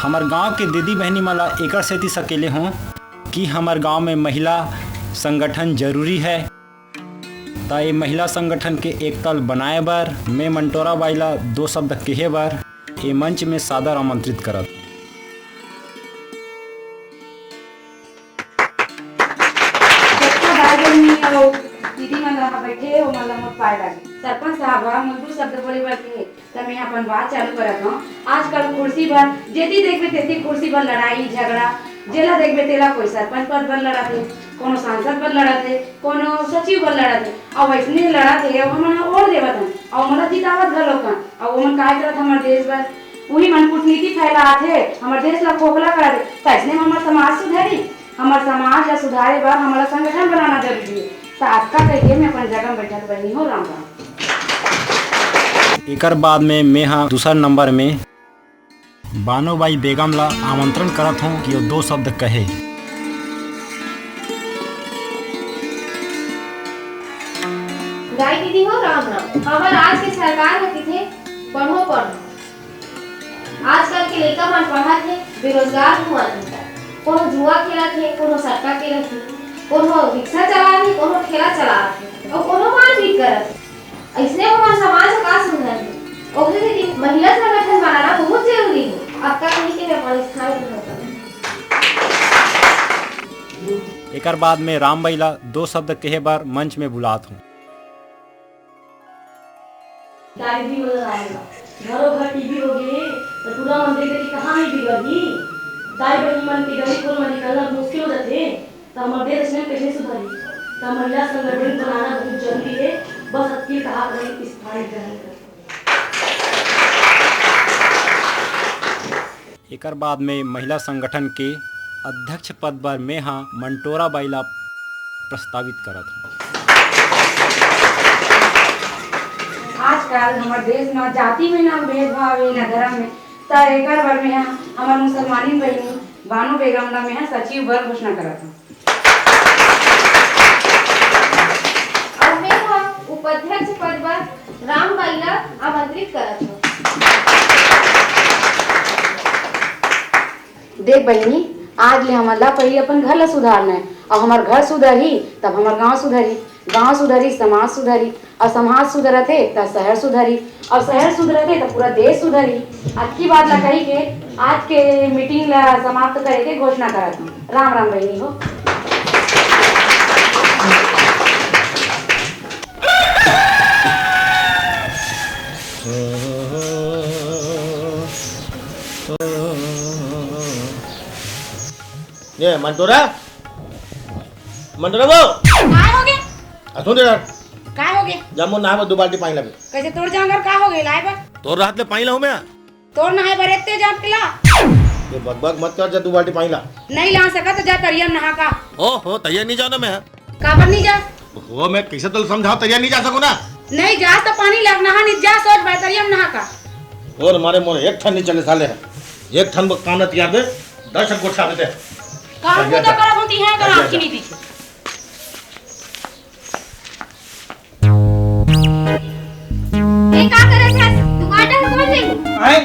हमार गांव के दीदी बहनी मला एकर सेती सकेले हों कि हमार गांव में महिला संगठन जरूरी है। ता ये महिला संगठन के एक तल बनाए बर मैं मंटोरा बाई ला 2 शब्द कहे बर ये मंच में सादर आमंत्रित करत। दीदी मन रहा बैठे हो मतलब मत पाए लगे सरपंच साहब हम 2 शब्द बोले बैठे तब मैं अपन बात चालू करत हूं। आजकल कुर्सी पर जेती देखबे तेती कुर्सी पर लड़ाई झगड़ा, जेला देखबे तेला कोई सरपंच पद पर लड़त है, कोनो सांसद पर लड़त है, कोनो सचिव पर लड़त है और वैसने लड़त है हमन और देवत हन और मला जितावत घलो का और ओमन काय करत हमर देश पर वही मन कूटनीति फैलात है हमर देश ला खोखला कर दे। तैसने हमर समाज सुधारी, हमर समाज ला सुधारे बर हमारा संगठन बनाना जरूरी है। तो आपका कहिए मैं अपन जगह बैठत बनी हो राम राम। एकर बाद में मैं हाँ दूसरा नंबर में बानो बाई बेगम ला आमंत्रण करत हूँ कि वो 2 शब्द कहे। गाय दीदी हो राम राम। हमार आज के सरकार में किथे पढ़ो पढ़ो आजकल के लड़का मन पढ़त है बेरोजगार हुआ है, कोनो जुआ खेलत है, कोनो सट्टा खेलत है, कोनो रिक्शा चलात है, कोनो ठेला चलात है और कोनो मारपीट करत है। ऐसने हमार समाज का सुधर है ओकरे दीदी महिला संगठन बनाना बहुत जरूरी है। आपका कहीं के अपन स्थान होता एकर बाद में राम बाई ला 2 शब्द कहे बार मंच में बुलात हूँ। दादी बोल रहा है घरों घर टीवी हो गए तो पूरा मंदिर के कहां नहीं बिगड़ी दाई बहनी मन के गरीब को मन निकलना मुश्किल हो जाते तो हमारे देश में कैसे सुधरी। तो महिला संगठन बनाना बहुत जरूरी है। बस आपकी कहा करें स्थायी ग्रहण कर। एकर बाद में महिला संगठन के अध्यक्ष पद पर मैं हाँ मंटोरा बाई ला प्रस्तावित करत हूँ। आजकल हमारे देश में जाति में ना भेदभाव है ना धर्म में तो एकर बर में हमार मुसलमानी बहनी बानो बेगम ला में सचिव बर घोषणा करत हूं। और मैं उपाध्यक्ष पद पर राम बाई ला आमंत्रित करत हूं। देख बहनी आज ले हमार ला पहले अपन घर ला सुधारना है और हमार घर सुधरी तब हमार गांव सुधरी, गांव सुधरी समाज सुधरी और समाज सुधरते तो शहर सुधरी और शहर सुधरते तो पूरा देश सुधरी। आज की बात ला कही के आज के मीटिंग ला समाप्त करे के घोषणा करत हूं। राम राम बहनी हो। ये मंटोरा मंटोरा वो काय हो गए? सुन रे काय हो गए? जमो नहा में 2 बाल्टी पानी लाबे। कैसे तोड़ जांगर का हो गए लाए बा? तोर रात ले पानी लाऊं मैं। तोड़ नहाए बर एते जात पिला। ये बकबक मत कर, जा 2 बाल्टी पानी ला। नहीं ला सका तो जा तरियम नहा का। ओहो तैयार नहीं जाओ ना मैं। काबर नहीं जा? वो मैं कैसे तो समझाओ तैयार नहीं जा सकूं ना। नहीं जा तो पानी लग नहा नहीं जा सोच बा तरियम नहा का। और हमारे मोर एक ठन नहीं चले साले है। एक ठन काम न तैयार दे 10 गोठा देते। काम को तो करब होती है तो आपकी नहीं दिखे। ए का करे थे दुकान टा कौन चाहिए? आए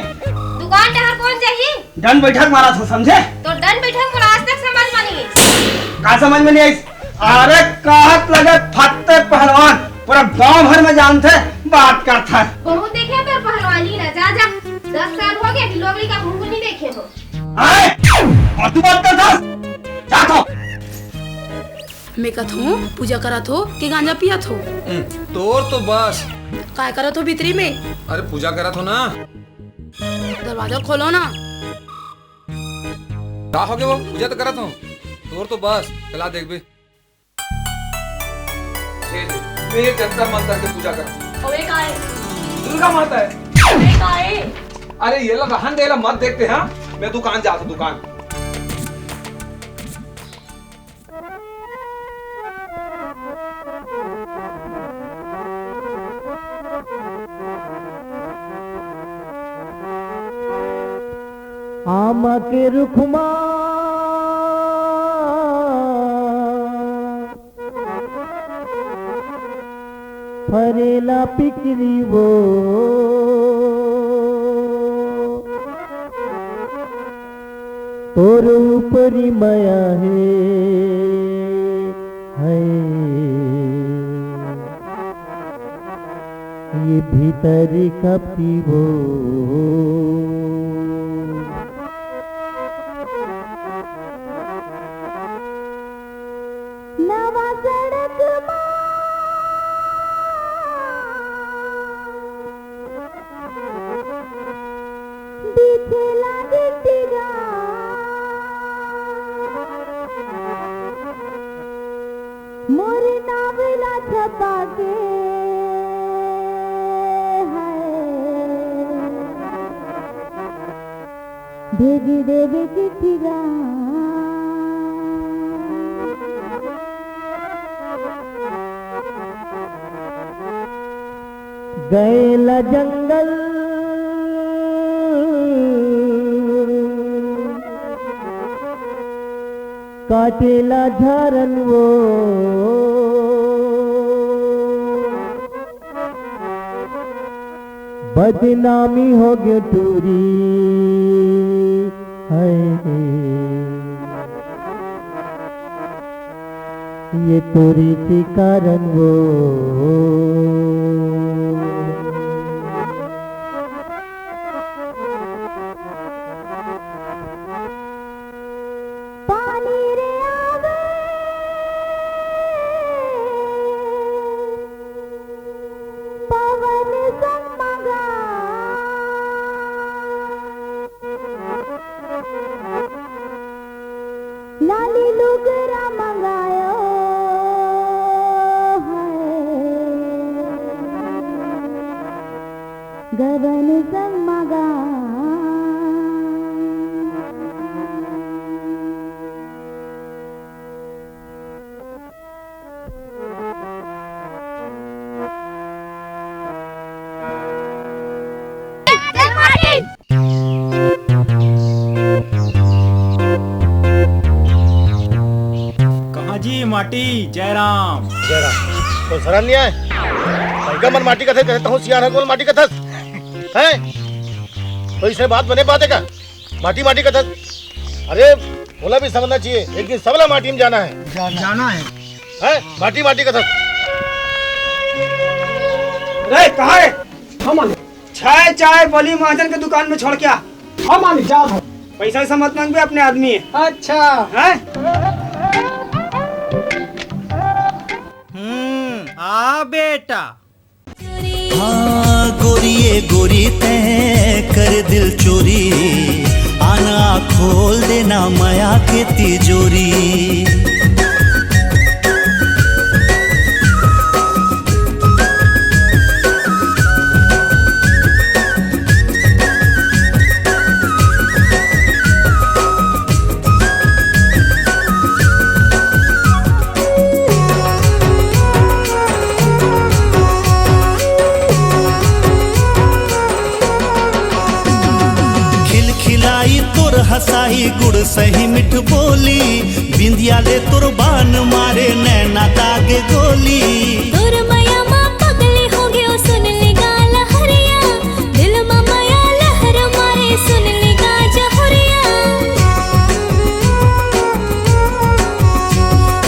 दुकान टा कौन चाहिए? डन बैठक मारा था समझे? तो डन बैठक मोला आज तक समझ में नहीं आई। का समझ में नहीं आई? अरे कहत लगे फत्ते पहलवान पूरा गांव भर में जानते बात करता है। बहुत देखे तो पहलवानी ना जा जा 10 साल हो गए कि लोगली का मुंह नहीं देखे हो। आए और तू बात करता जा तो मैं कथू पूजा करत हो कि गांजा पियत हो? तोर तो बस काय करत हो भीतरी में? अरे पूजा करत हो ना। दरवाजा खोलो ना। का हो गए वो पूजा तो करत हो। तोर तो बस चला देख बे। मैं जनता मंत्र के पूजा करत हूं। ओए काय? दुर्गा माता है। ओए काय? अरे ये लोग रहन देला मत देखते हैं। मैं दुकान जाता हूं दुकान। आम के रुखमा फरेला पिकरी वो और ऊपरी माया है ये भीतर का पीवो नवा सड़क पीछे लागे टिगा मोरे नावला छपा के भेजी देवे चिट्ठिगा गैला जंगल काटेला झारन वो बदनामी हो गयो टूरी है ये तोरी के कारण वो पानी रे आवे पवन सम्मगा लाली लुगरा मंगायो है गगन सम्मगा कहाँ जी माटी जयराम। तो सरान नहीं आए भाई मन माटी का थे कहता हूँ सियान है माटी का थस है तो इसे बात बने बात है का माटी माटी का थस। अरे बोला भी समझना चाहिए एक दिन सबला माटी में जाना है हैं माटी माटी का थस। अरे कहाँ है हम चाय चाय बली महाजन के दुकान में छोड़ के आ हम जा पैसा वैसा मत मांग अपने आदमी है। अच्छा है आ बेटा हाँ गोरिए गोरी तय कर दिल चोरी आना खोल देना माया के तिजोरी। हसाई गुड़ सही मिठ बोली बिंदिया ले तोर बान मारे नैना दागे गोली। तोर माया माँ पगली हो गयो सुन ले गाला हरिया दिल में माया लहर मारे सुन ले गाजा हरिया।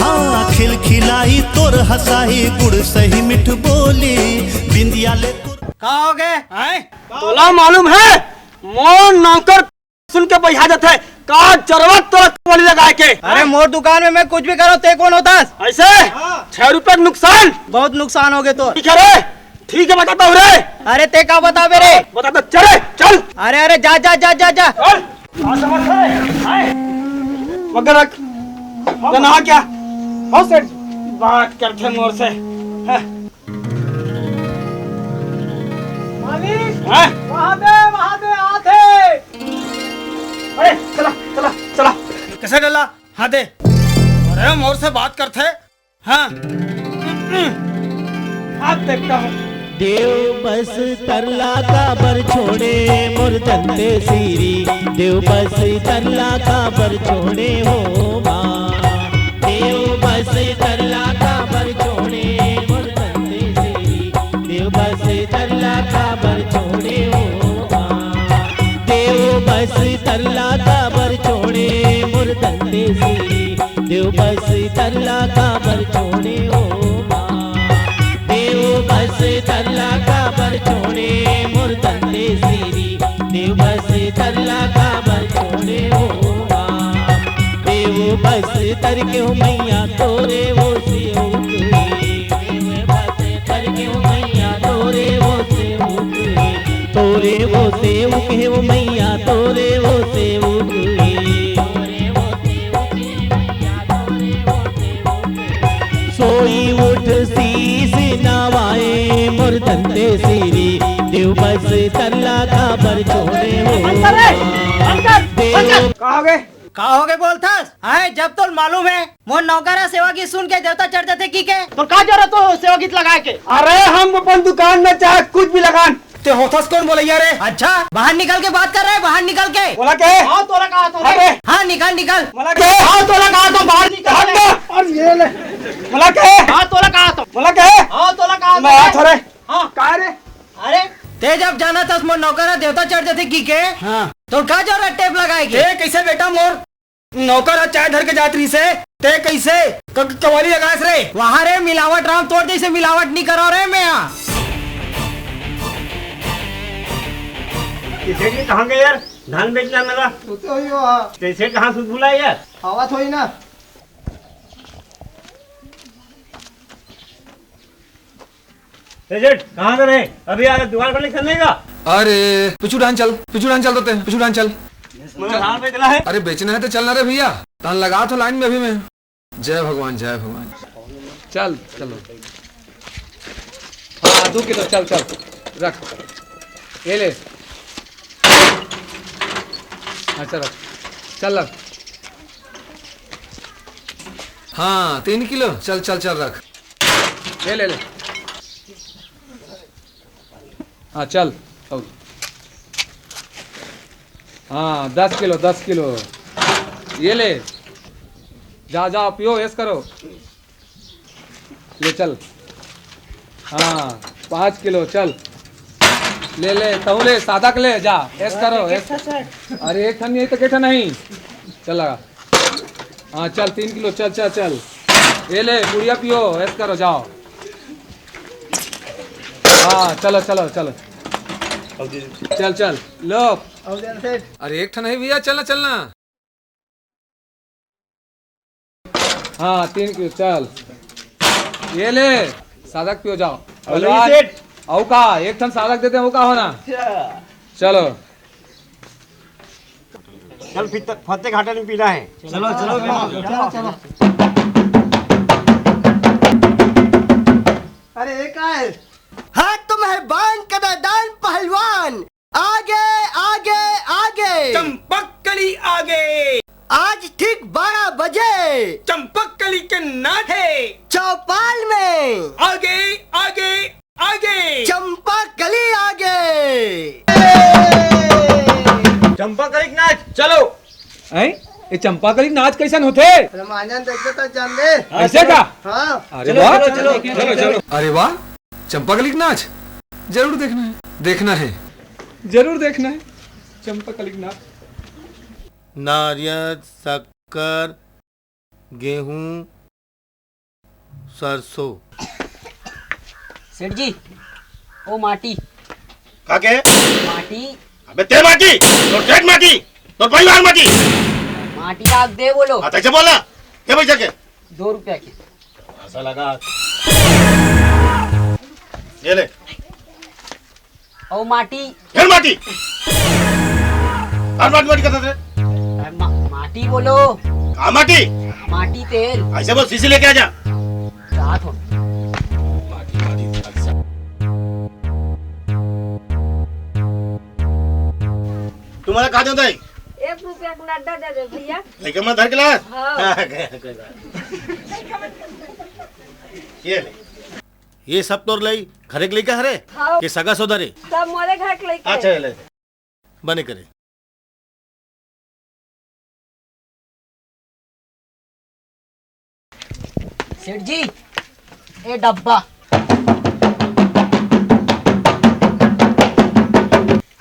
हाँ खिलखिलाई तोर हसाई गुड़ सही मिठ बोली बिंदिया ले तोर का हो गए तोला मालूम है मोर नौकर सुन के बैठा जाते का जरूरत तो बोली लगाए के। अरे मोर दुकान में मैं कुछ भी करो ते कौन होता ऐसे 6 रुपए नुकसान बहुत नुकसान हो गए तो ठीक है बताता हूँ रे। अरे ते का बता रे बता चले चल। अरे अरे जा जा जा जा जा मगर रख ना क्या हो सेठ बात करते मोर से वहाँ पे आते अरे चला चला चला कैसे डला हाँ दे अरे मोर से बात करते हाँ आप देखता हूँ देव बस तरला का बर छोड़े मोर दंते सीरी देव बस तरला का बर छोड़े हो माँ देव बस तरला का बर छोड़े मोर दंते सीरी देव बस तरला का बर छोड़े हो माँ देव बस तरला का बर छोड़े तरला का बर छोड़े हो माँ। देव बस तरला का बर छोड़े मोर दंते सीरी, देव बस तरला का बर छोड़े हो माँ। देव बस तर के हो मैया तोरे वो से उतरे, देव बस तर के हो मैया तोरे वो से उतरे, तोरे वो से उके वो मैया तोरे वो से उतरे, तोरे वो से उके मैया तोरे वो से उतरे। सोई उठ शीस नवाए मोर दंते सीरी, देव बस तरला का बर छोड़े हो देव। कहा हो गए बोलथस आए जब तो मालूम है मोर नौकरा सेवा गीत सुन के देवता चढ़ जाते की के तो का जरूरत तो सेवा गीत लगा के। अरे हम अपन दुकान में चाहे कुछ भी लगान ते होथस कौन बोलैया रे। अच्छा बाहर निकल के बात कर रहे हैं, बाहर निकल के बोला के। हाँ तोला कहा तो अरे हाँ निकल निकल बोला के। हाँ तोला कहा तो बाहर निकल और ये ले बोला के। हाँ तोला कहा तो बोला के। हाँ तोला कहा तो मैं थोड़े हाँ का रे। अरे ते जब जाना था मोर नौकरा देवता चढ़ जाते की के। हाँ तो का जरूरत टेप लगाएगी कैसे बेटा मोर नौकर चाय धर के जात रही से ते कैसे कवाली लगास रे। वहाँ रे मिलावट राम तोड़ जैसे मिलावट नहीं करो रे मैं यहाँ। किसे कहाँ गए यार धान बेचना मेरा कैसे कहाँ से भूला यार हवा थोड़ी ना। कहाँ कर रहे अभी आ दुकान पर चलने का। अरे पिछू डान चल दोते पिछू डान चल। धान बेचना है। अरे बेचना है तो चलना रे भैया, धान लगा तो लाइन में अभी में। जय भगवान जय भगवान। चल चलो हाँ 2 किलो चल चल रख ये ले। अच्छा रख चल रख। हाँ 3 किलो चल चल चल रख ये ले ले। हाँ चल हाँ 10 किलो ये ले जा जा पियो ऐस करो ले चल। हाँ 5 किलो चल ले ले तहु ले सादा ले जा ऐस करो ऐस। अरे एक ठन नहीं तो केठा नहीं चल लगा। हाँ चल 3 किलो चल चल चल ये ले बुढ़िया पियो ऐस करो जाओ। हाँ चलो चलो चलो चल चल लो। अरे एक ठन है भैया चलना चलना। हाँ 3 किलो चल ये ले सादक पियो जाओ। औ का एक ठन सादक देते हैं वो का होना। चलो चल फतेह घाटे में पीना है। चलो चलो चलो। अरे एक है हाँ तुम है बान कदादान पहलवान आगे आगे आगे चंपक कली आगे। आज ठीक 12 बजे चंपक कली के नाथ है चौपाल में आगे आगे आगे चंपक कली आगे। चंपा कली नाच चलो। ये चंपा कली नाच कैसन होते रामायण देखते तो जान दे ऐसे का। हाँ अरे वाह चलो चलो चलो। अरे वाह चंपा कली नाच जरूर देखना है जरूर देखना है चंपा कली नाच। नारियल शक्कर गेहूं सरसों। सेठ जी ओ माटी का के माटी। अबे ते माटी तो सेठ माटी तो परिवार माटी माटी का दे बोलो। हाँ कैसे बोला क्या पैसा के 2 रुपया के। ऐसा लगा ये ले ओ माटी फिर माटी और माटी करता थे। माटी बोलो। कहाँ माटी माटी तेल ऐसे बोल शीशी लेके आ जा। रात हो तुम्हारा कहा जाता है 1 रुपया का नड्डा दे दे भैया। लेकिन मैं धर के लाया। हाँ। ये ले ये सब तोर लाई घरे के लेके हरे हाँ। ये सगा सोदरे सब मोरे घर के लेके। अच्छा ले बने करे। सेठ जी ए डब्बा।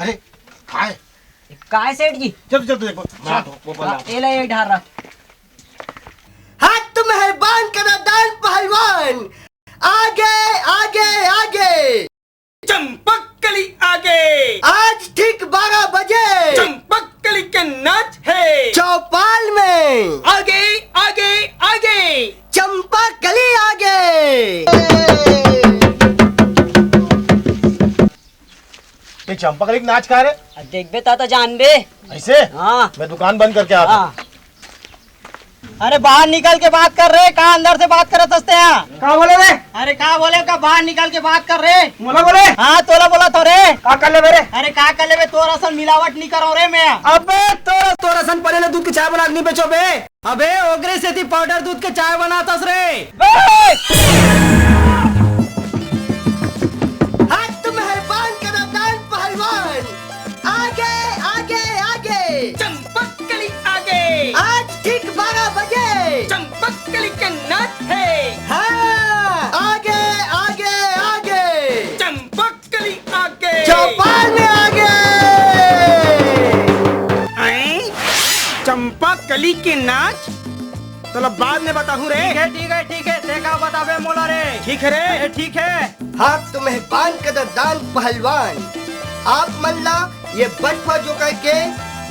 अरे खाए काय सेठ जी चल चल देखो ए ले ढार रहा। हाथ तुम है बान पहलवान आगे आगे आगे। चंपक कली आगे। आज ठीक 12 बजे चंपक कली के नाच है चौपाल में। आगे आगे आगे चंपा कली आगे। ये चंपकली का नाच कहा रे? देख बे ताता जान बे। ऐसे? हाँ। मैं दुकान बंद करके आता हूँ। अरे बाहर निकल के बात कर रहे, कहाँ अंदर से बात करत हंसते हैं? कहाँ बोले रे? अरे कहाँ बोले का बाहर निकल के बात कर रहे। मोला बोले? हाँ तोला बोला तो रे। का कर ले मेरे? अरे का कर ले बे, तोरा सन मिलावट नहीं करो रे मैं। अबे तोरा सन पहले दूध की चाय बना नहीं बेचो बे। अबे ओगरे से थी पाउडर दूध के चाय बनाता रे। हाथ मेहरबान कदमदान पहलवान आगे आगे आगे। चंपक कली आगे। आज ठीक 12 बजे चंपक कली के नाच है। हाँ आगे आगे आगे। चंपक कली आगे। चौपाल में आगे। चंपा कली के नाच तो बाद में बताऊं रे। ठीक है देखा बतावे मोला रे। ठीक है रे। ठीक है। हाथ तो मेहरबान कदरदान पहलवान आप मल्ला ये बटवा जो करके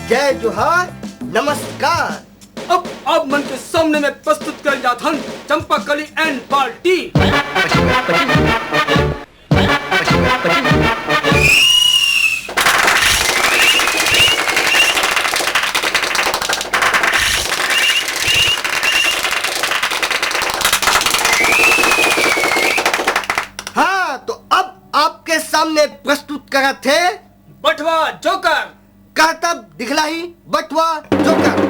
जय जोहार नमस्कार। अब मन के सामने में प्रस्तुत कर जाता हूं चंपा कली एंड पार्टी। हाँ तो अब आपके सामने प्रस्तुत करा थे बटवा जोकर। करतब दिखलाई बटवा जोकर।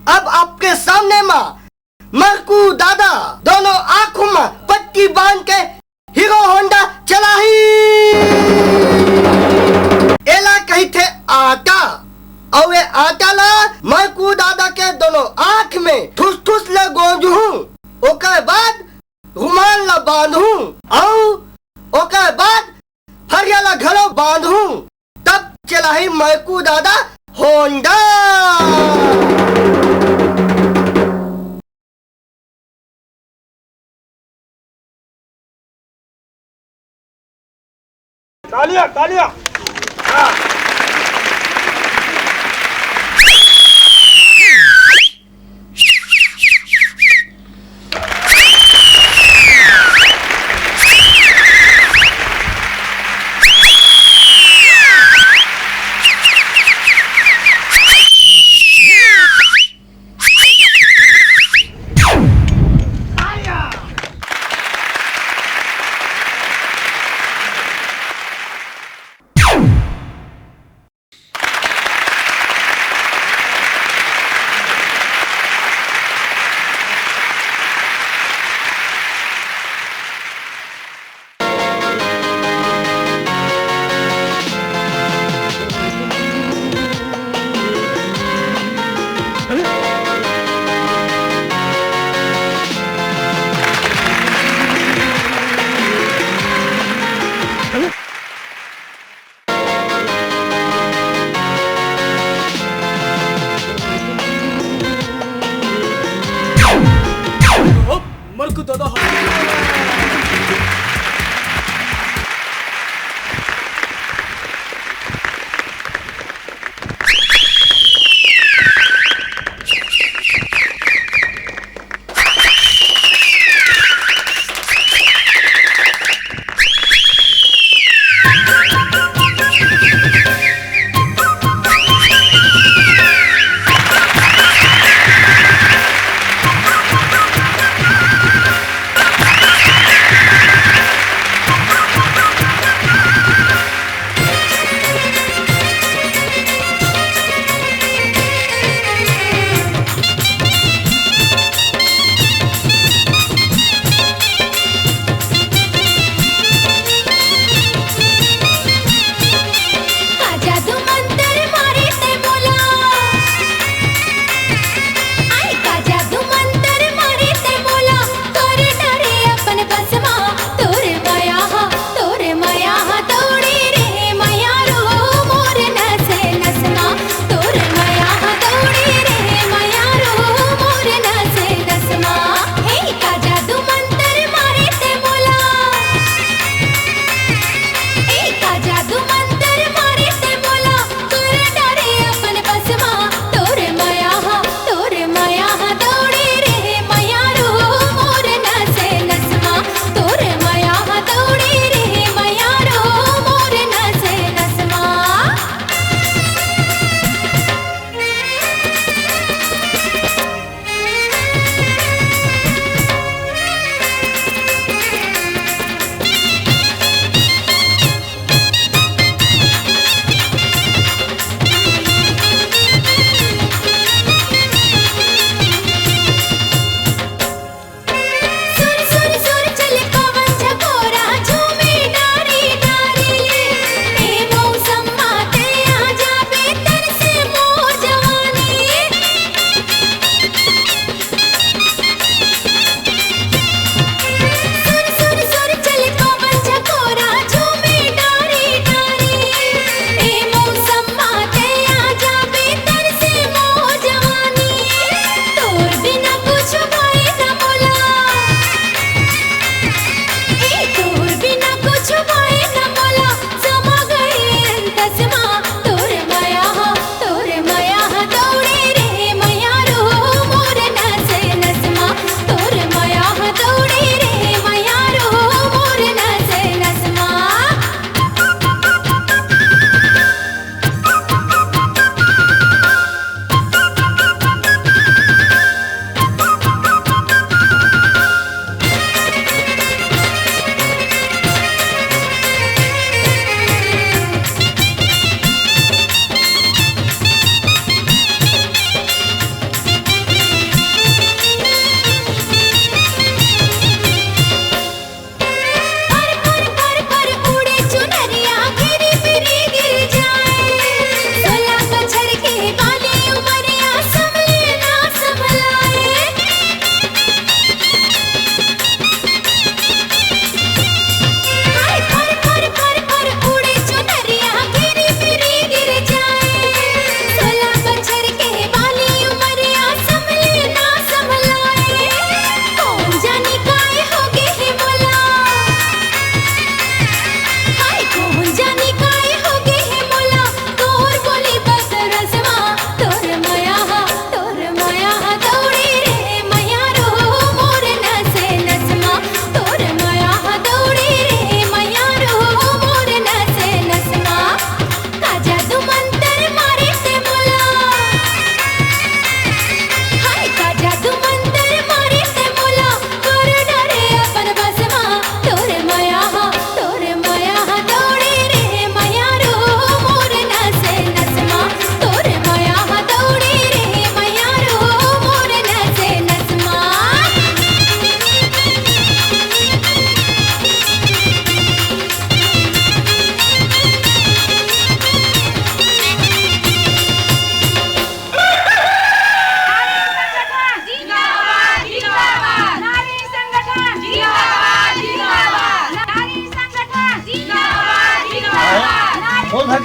अब आपके सामने माँ मरकू दादा दोनों आंखों में पट्टी बांध के हीरो होंडा चला ही एला कही थे आटा और वे आटा ला मरकू दादा के दोनों आंख में ठुस ठुस ले गोंजू ओकर बाद रुमाल ला बांधू और ओकर बाद फरिया ला घरों बांधू तब चला ही मरकू दादा होंडा। तालियां तालियां।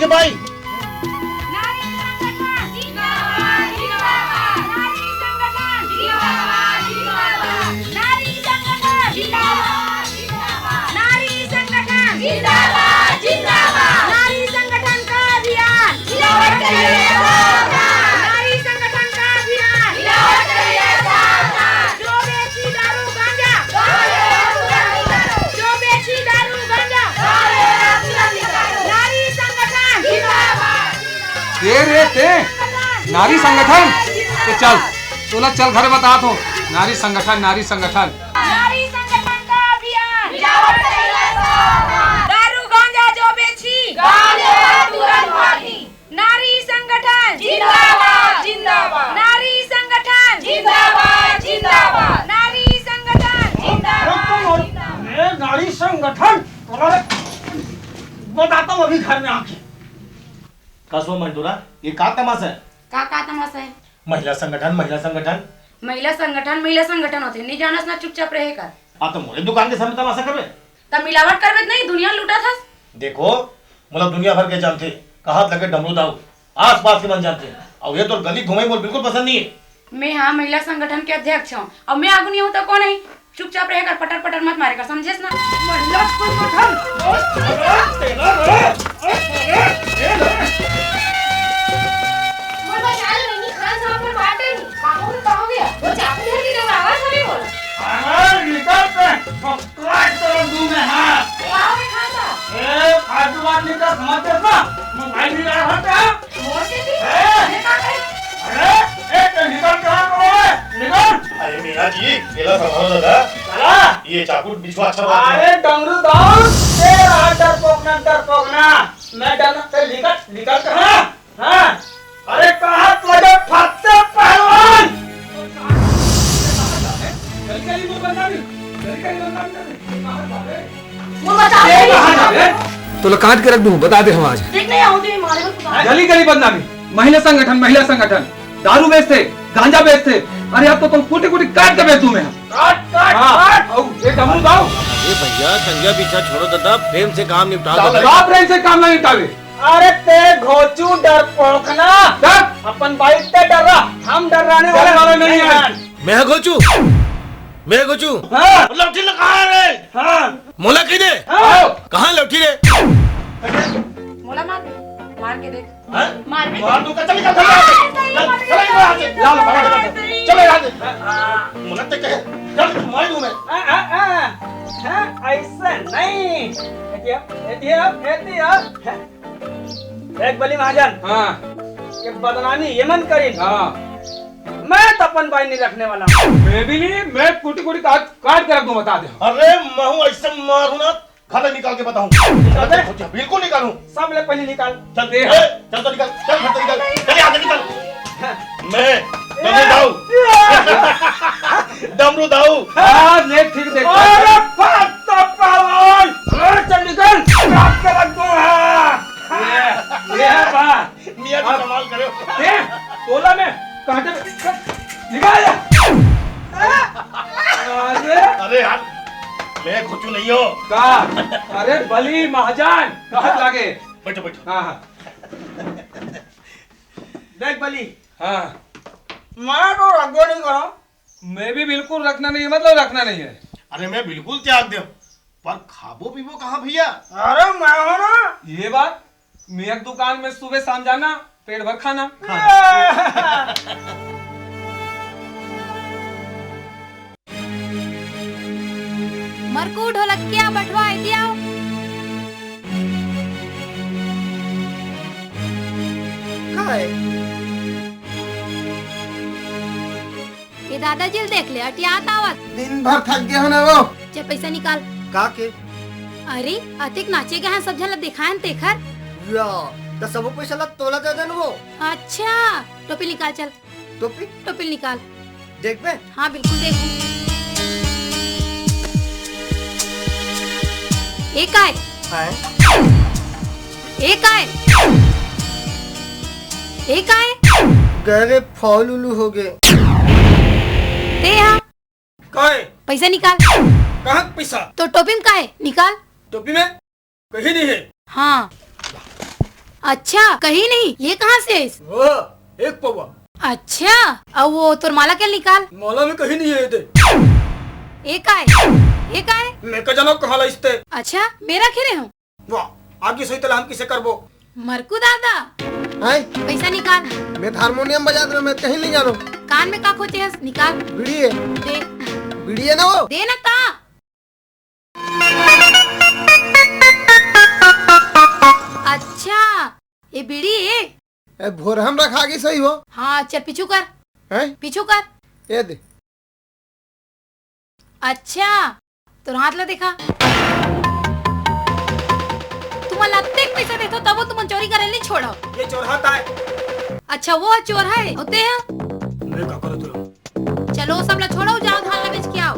भाई। नारी संगठन तो चल तू लोग चल घर बता तो नारी संगठन नारी संगठन का अभियान दारू गांजा जो बेची तुरंत भागी। नारी संगठन जिंदाबाद जिंदाबाद। नारी संगठन जिंदाबाद जिंदाबाद। नारी संगठन जिंदाबाद। नारी संगठन बताता हूँ अभी घर में आके। कसो मंटूरा ये का तमाशा है? का तमाशा है? महिला संगठन महिला संगठन होते नहीं जानस ना चुपचाप रहे कर। आ तो मोरे दुकान के सामने तमाशा करबे तब मिलावट करबे नहीं दुनिया लूटा था। देखो मतलब दुनिया भर के जानते कहात लगे डमरू दाऊ आस पास के बन जानते और ये तो गली घुमाई बोल बिल्कुल पसंद नहीं है। मैं हाँ महिला संगठन के अध्यक्ष हूँ और मैं आगू नहीं हूँ तो कौन है? चुपचाप रहेकर पटर पटर मत मारेगा समझेस ना। महिला ये चाकू बिछुआ अच्छा अरे डमरू दाऊ तेरा डरपोक ना मैं डर निकल कहां? हां अरे कहां लगे फटते पहलवान। तो लोग काट के रख दूं बता दे हम आज गली गली बदनामी। महिला संगठन दारू बेचते गांजा बेचते। अरे अब तो तुम कुटी काट के बेचूं मैं। काट ये डमरू दाऊ। अरे भैया संज्ञा पीछा छोड़ो दादा प्रेम से काम निपटा दो। प्रेम से काम ना निपटावे। अरे ते घोचू डरपोक ना अपन बाइक से डर रहा हम डराने वाले नहीं है। मैं घोचू हाँ। लौटी लगा रे। हाँ मोला कह दे कहाँ लौटी रे? मोला मार के देख। मार दो चल निकल चलो यहाँ से मोला तक चल मार दूं मैं। ऐसे नहीं एक बली महाजन। हाँ ये बदनामी ये मन करी। हाँ मैं तो अपन भाई नहीं रखने वाला। मैं भी नहीं मैं कुटी काट के रख दूं बता दे। अरे महू ऐसे मारू ना खाना निकाल के बताऊं। बिल्कुल निकालूं। सब ले पहले निकाल। चल दे चल तो निकाल चल यहाँ से निकाल। मैं डमरू दाऊ ने ठीक देख। अरे फटता पहलवान चल निकल काट के रख दूं। ये बा मियां जी कमाल करे। तोला में काटे निकाल। अरे यार मैं घोचू नहीं हो का। अरे बली महाजन कहत लागे। बैठो हाँ देख बली। हाँ मैं तो रखो नहीं करो। मैं भी बिल्कुल रखना नहीं है मतलब रखना नहीं है। अरे मैं बिल्कुल त्याग दे पर खाबो पीबो कहाँ भैया? अरे मैं हो ना ये बात मैं एक दुकान में सुबह शाम जाना पेट भर खाना। मरकू ढोलकिया बटवा दिया। ये दादाजी देख ले हटियात आवत। दिन भर थक गया है ना वो। चल पैसा निकाल। का के? अरे अतिक नाचे गए हैं सब झलक दिखाएं तेखर। या तो सब पैसा ला तोला दे देन वो। अच्छा टोपी निकाल चल। टोपी निकाल देख बे। हाँ बिल्कुल देखूं। एक आए एक आए गहरे फॉल उलू हो गए। दे यहाँ काहे? पैसा निकाल। कहाँ पैसा? तो टोपी में काहे निकाल। टोपी में कहीं नहीं है। हाँ अच्छा कहीं नहीं, ये कहाँ से? एक पौवा। अच्छा अब वो तोर माला के निकाल। माला में कहीं नहीं है दे। एक आए मैं का जानो कहाँ लाइस्ते। अच्छा मेरा खेरे हो। वाह आगे सही तला हम किसे करबो। मरकू दादा पैसा निकाल। मैं हारमोनियम बजा रहा हूँ, मैं कहीं नहीं जा रहा हूँ। कान में का खोचे है, निकाल। बीड़ी है, दे बीड़ी है ना वो। दे ना का। अच्छा ये बीड़ी है। भोर हम रखा गई सही हो। हाँ चल पीछू कर। पीछू कर। ये दे। अच्छा तो हाथ ला देखा। तुम लत्ते पैसा देतो तब तुम चोरी करे नहीं छोड़ो। ये चोर हाथ है। अच्छा वो चोर है होते हैं। मैं क्या करूँ तुम? चलो सब ला छोड़ो, जाओ धान ला बेच के आओ।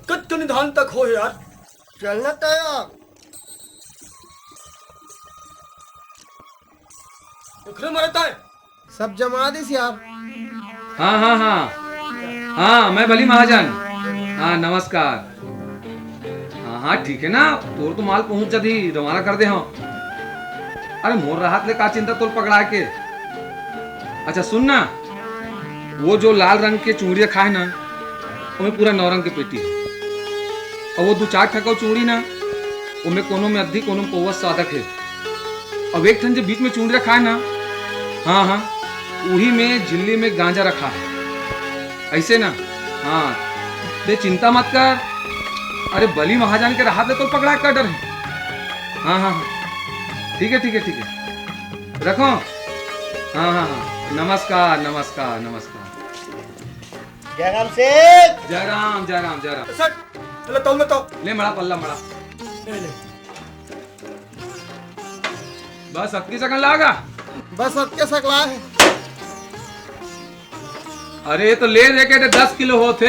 कितने धान तक हो यार? चलना तो यार। मरता है सब जमा दी यार। हाँ हाँ हाँ हाँ मैं भली महाजन। हाँ नमस्कार। हाँ हाँ ठीक है ना, तोर तो माल पहुंच जाती रवाना कर दे। हाँ अरे मोर राहत ले का चिंता तोर पकड़ा के। अच्छा सुन ना, वो जो लाल रंग के चूड़िया खाए ना, उनमें पूरा 9 रंग के पेटी है। और वो 2-4 ठकाऊ चूड़ी ना, उनमें कोनो में अद्धी कोनो में पौवा सादक है। अब एक ठन जो बीच में चूड़िया खाए ना, हाँ हाँ वही में झिल्ली में गांजा रखा है ऐसे ना। हाँ ते चिंता मत कर। अरे बली महाजन के राहत ले तो पकड़ा का डर है। हाँ हाँ ठीक है ठीक है ठीक है रखो। हाँ हाँ हाँ नमस्कार नमस्कार नमस्कार। जयराम सेठ। जयराम जयराम जयराम। चलो तौल तो ले मड़ा पल्ला मड़ा। बस अक्की सकन लागा। बस अक्के सकला है। अरे तो ले दे के 10 किलो होते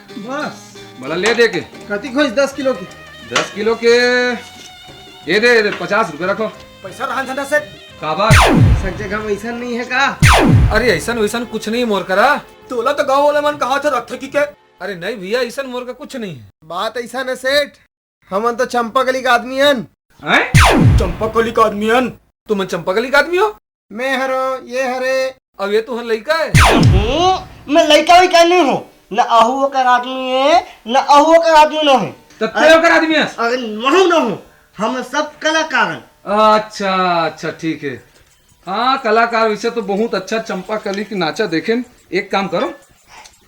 बस। बड़ा ले दे के कति खोज 10 किलो की। 10 किलो के ये दे 50 रुपए रखो। पैसा रहा धंधा से काबा सब जगह वैसा नहीं है का। अरे ऐसा वैसा कुछ नहीं मोर करा। तोला तो गांव वाले मन कहा था रखे की के। अरे नहीं भैया ऐसा मोर का कुछ नहीं है। बात ऐसा न सेठ, हम तो चंपाकली का आदमी हन। चंपाकली का आदमी हन? तुम चंपाकली का आदमी हो? मैं हरो ये हरे। अब ये तुहर लड़का है? मैं लड़का भी क्या नहीं हूँ, न अहुओ का आदमी है न अहुओ का आदमी न है। तत्व का आदमी है? अरे महू न हूँ, हम सब कलाकार हैं। अच्छा अच्छा ठीक है। हाँ कलाकार वैसे तो बहुत अच्छा चंपाकली की नाचा देखे। एक काम करो,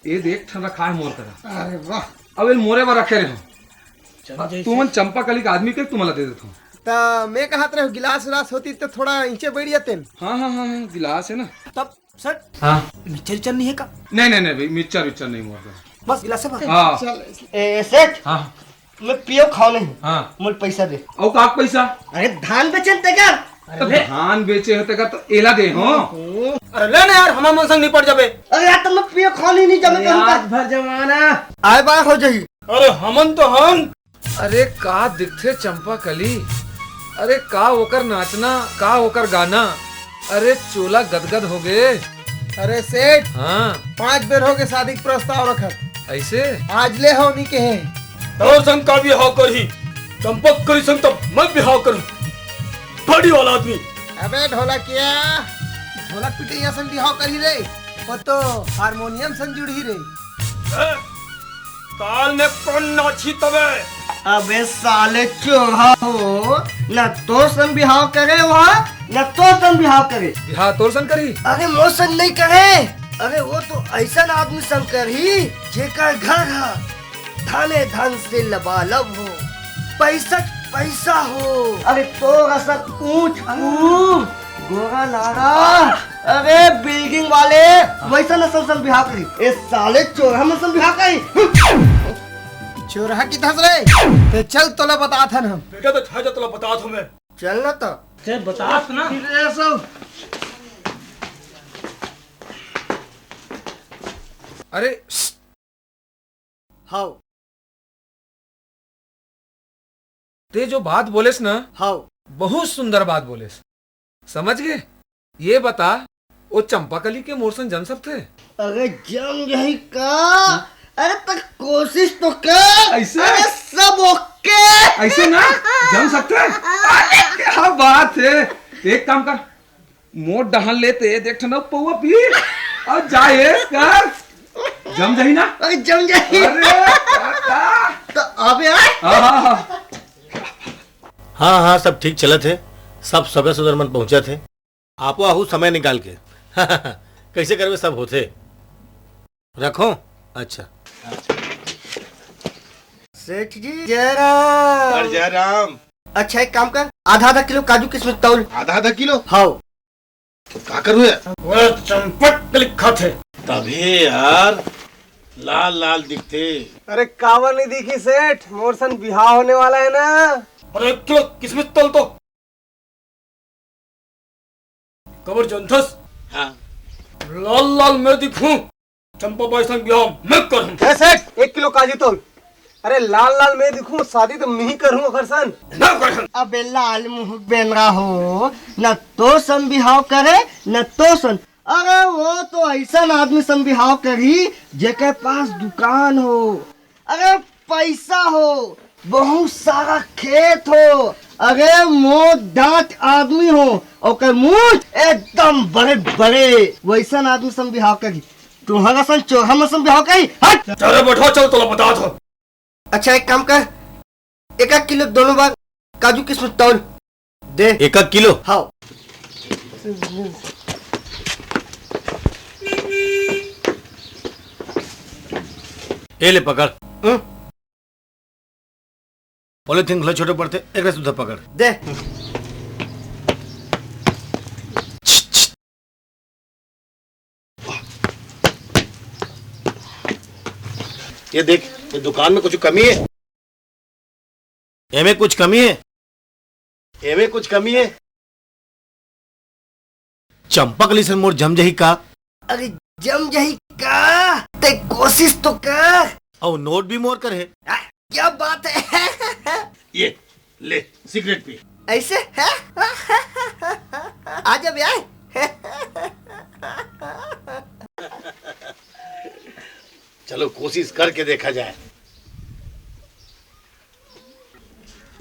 ये देख ठन रखा है मोर करा। अरे वाह। अब ये मोरे पर रखे रहो। तुम चंपाकली का आदमी के तुम्हारा दे देता हूँ। तो मैं कहत रहे गिलास विलास होती तो थोड़ा नीचे बैठ जाते। हाँ हाँ हाँ गिलास है ना। तब सर हाँ मिक्सचर नहीं है का? नहीं नहीं नहीं भाई मिक्सचर विक्सचर नहीं मोर का। बस गिलास है। हाँ सेठ हाँ मैं पियो खाओ नहीं। हाँ मुझे पैसा दे। और का पैसा? अरे धान बेचन तेगा। तो धान बेचे होते का तो एला दे हो। अरे ले ना यार हमारे मन संग निपट जाबे। अरे यार तुम पियो खाओ नहीं जमे आज भर जमाना आए बार हो जाई। अरे हमन तो हन। अरे का दिखते चंपाकली। अरे का ओकर नाचना का ओकर गाना। अरे चोला गदगद हो गए। अरे सेठ हाँ 5 बेर हो गए शादी के प्रस्ताव रखत। ऐसे आज ले हो नहीं के है। तोर संग का बिहाव करही, चंपाकली संग तो मैं बिहाव करूं। बड़ी वाला आदमी। अबे ढोलक किया, ढोलक पिटिया संग बिहाव करी रे। वो तो हारमोनियम संग जुड़ी रे। काल में कौन नाची तबे? अबे साले चोहा हो, न तो संग बिहाव करे वहाँ न तो संग बिहाव करे। बिहाव तोर संग करी? अरे वो संग नहीं करे। अरे वो तो ऐसा आदमी संग करी जेकर घर धाने धन से लबालब हो, पैसा पैसा हो। अरे तो सब ऊंच ऊंच गोरा नारा। अरे बिल्डिंग वाले वैसा नसल संग बिहाव करी। ए साले चोरा में संग बिहाव करी। चोरा की धस रे। ते चल तोला बता था हम। बेटा तो छा जा तोला बता था मैं। चल ना तो चल बता ना। अरे हाउ ते जो बात बोलेस ना, हाउ बहुत सुंदर बात बोलेस। समझ गए? ये बता वो चंपाकली के मोरसन जन सब थे? अरे जम यही का अरे पर कोशिश तो कर। ऐसे? अरे सब ओके। ऐसे ना जम सकते हैं। अरे क्या बात है। एक काम कर, मोट डहन लेते देख ना पौवा पी और जाए कर जम जाही ना। अरे जम जाही। अरे तो अबे आए। हाँ सब ठीक चले थे, सब समय सुधरमन पहुंचे थे। आपो आहू समय निकाल के कैसे करवे सब होते। रखो। अच्छा सेठ जी जय राम। जय राम। अच्छा एक काम कर, आधा किलो काजू किशमिश तौल। आधा किलो? हाँ। तो का करूँ वो चंपक लिखा थे तभी यार लाल लाल दिखते। अरे कावर नहीं दिखी सेठ, मोर सन बिहार होने वाला है ना। और 1 किलो किसमिस तोल तो कबर जनथस। हाँ। लाल लाल मैं दिखूं, चंपा बाई संग बिहार मैं करूं। सेठ 1 किलो काजू तोल। अरे लाल लाल मैं दिखूं, शादी तो मैं ही करूं खरसन। अबे लाल मुंह बेनरा हो, न तो सन बिहाव करे न तो सन। अरे वो तो ऐसा आदमी सन बिहाव करी जेके पास दुकान हो, अरे पैसा हो, बहुत सारा खेत हो, अरे मोट डांट आदमी हो और मुंह एकदम बड़े बड़े, वैसा आदमी सन बिहाव करी। तुम्हारा सन चोहा में सन बिहाव करी। हट। चलो बैठो, चल तो बता दो। अच्छा एक काम कर, 1 किलो दोनों बार काजू किशमिश तौल दे। 1 किलो? हाँ। ये ले पकड़। पॉलिथीन खुले छोटे पड़ते, एक रस उधर पकड़ दे। ये देख, ये दुकान में कुछ कमी है? एमे कुछ कमी है? एमे कुछ कमी है? चंपक लिसन मोर जम जही का। अरे जम जही का ते कोशिश तो कर। और नोट भी मोर कर है। क्या बात है। ये ले सिगरेट पी। ऐसे है? आजा भैया। चलो कोशिश करके देखा जाए।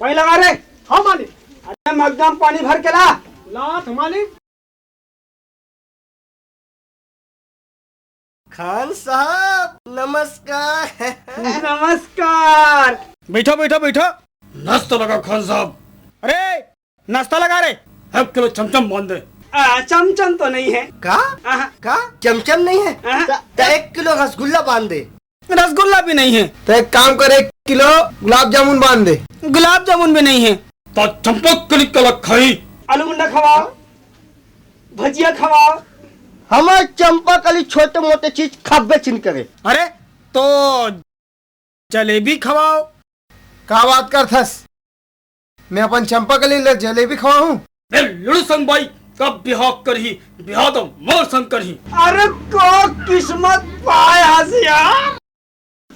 पानी लगा रे। हाँ मालिक। अरे मगदम पानी भर के ला मालिक। खान साहब नमस्कार। नमस्कार। बैठो बैठो बैठो। नाश्ता लगा खान साहब। अरे नाश्ता लगा रे। 1 किलो चमचम बांध दे। चमचम तो नहीं है। का चमचम नहीं है तो 1 किलो रसगुल्ला बांध दे। रसगुल्ला भी नहीं है तो एक काम कर, 1 किलो गुलाब जामुन बांध दे। गुलाब जामुन भी नहीं है तो चंपक कली कलक खाई। आलू गुंडा खवाओ, भजिया खवाओ। हमारे चंपा कली छोटे मोटे चीज खाबे चिन करे। अरे तो जलेबी खवाओ। का बात कर थस, मैं अपन चंपा कली ले जलेबी खवाऊं। लड़ू संग भाई कब बिहार करही, बिहार तो मोर संग करही। अरे को किस्मत पाए हसिया।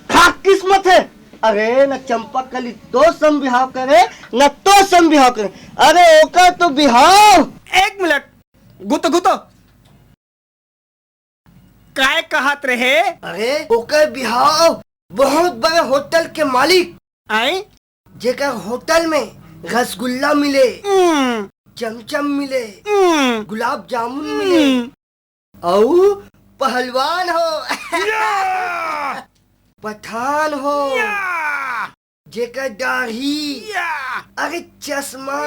हाँ किस्मत है। अरे न चंपा कली तो सम बिहाव करे न तो सम बिहाव करे। अरे ओका तो बिहाव। 1 मिनट गुतो गुतो काय कहत रहे। अरे ओकर बिहाव बहुत बड़े होटल के मालिक आए, जेकर होटल में रसगुल्ला मिले, चमचम मिले, गुलाब जामुन मिले और पहलवान हो, पठान हो, जेकर दाढ़ी, अरे चश्मा,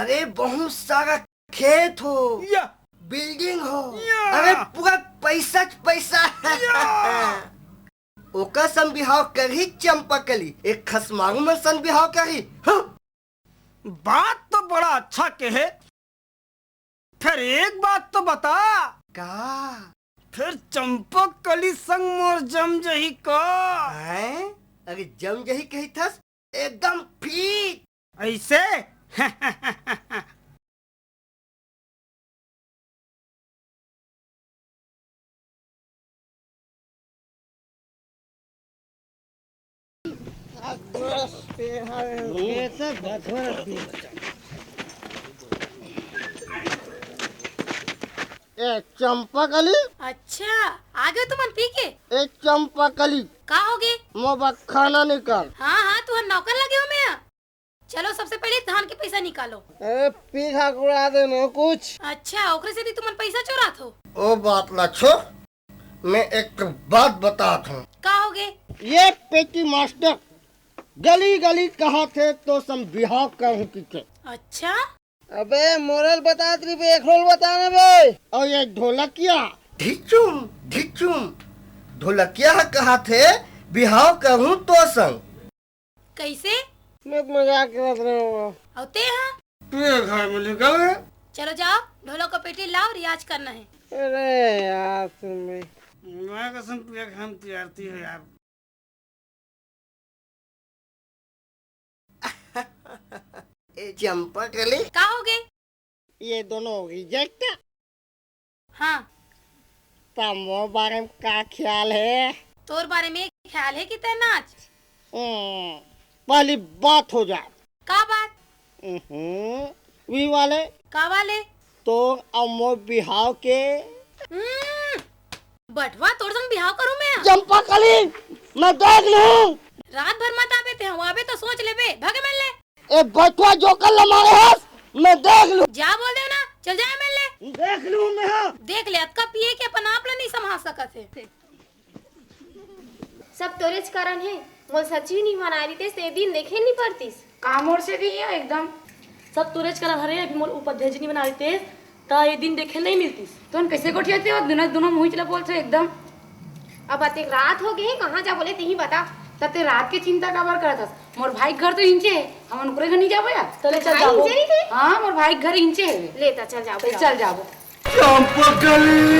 अरे बहुत सारा खेत हो, बिल्डिंग हो, अरे पूरा पैसा पैसा। ओका सन बिहाव करी चंपकली, एक खसमारू में सन बिहाव करी। बात तो बड़ा अच्छा कहे, फिर एक बात तो बता। का फिर चंपक कली संग मोर जम जही का। अरे जम जही कही थस एकदम ठीक ऐसे। ए चंपाकली। अच्छा आ गए तुम पी के। ए चंपाकली का हो गए? मोबा खाना निकाल। हाँ तू नौकर लगे हो मैं। चलो सबसे पहले धान के पैसा निकालो। ए पीखा कुड़ा दे न कुछ। अच्छा ओकरे से तुम पैसा चोरा थो। ओ बात ला छो, मैं एक बात बतात हूँ। का हो गए? ये पेटी मास्टर गली गली कहा थे तो सम बिहाव कहूँ की थे। अच्छा अबे मोरल बता त्री बे, एक रोल बताने बे। और ये ढोलकिया ढिचुम ढिचुम ढोलकिया कहा थे बिहाव कहूँ तो संग। कैसे? मैं मजाक कर रहा हूँ। औते हैं तू घर में निकल गए। चलो जाओ ढोलो का पेटी लाओ, रियाज करना है। अरे यार तुम्हें मैं कसम हम तैयारती है यार। चंपाकली का हो गए? ये दोनों रिजेक्ट। हाँ तमो बारे में का ख्याल है? तोर बारे में ख्याल है कि तै नाच। पहली बात हो जाए। का बात? वी वाले का वाले? तो अमो बिहाव के बटवा तोर संग बिहाव करूं मैं। चंपाकली मैं देख लूं। रात भर मत आवे थे, आवे तो सोच लेबे। भागे मिल ले। ए बटवा जो कल हमारे हाथ मैं देख लूं। जा बोल दे ना, चल जाए मिल ले। देख लूं मैं। हाँ देख ले अतका पिए के अपन आप ला नहीं संभाल सकत है। सब तोरेच कारण है। मोल सच्ची नहीं मना रही थे, से दिन देखे नहीं पड़तीस। काम और से दी है एकदम सब तुरेज करा हरे अभी मोर उपाध्याय जी नहीं बना रही ता ये दिन देखे नहीं मिलती। तो कैसे गोठियाते हो दोनों मुँह चला बोलते एकदम। अब अतिक रात हो गई, कहाँ जा बोले ती बता। तते रात के चिंता काबर करत हस? मोर भाई घर तो इंचे है, हम उनकरे घर नहीं जाबो यार। चले चल भाई जाओ। इंजरी थे? हाँ मोर भाई घर इंचे है। लेता चल जाओ। चल जाबो। चंपाकली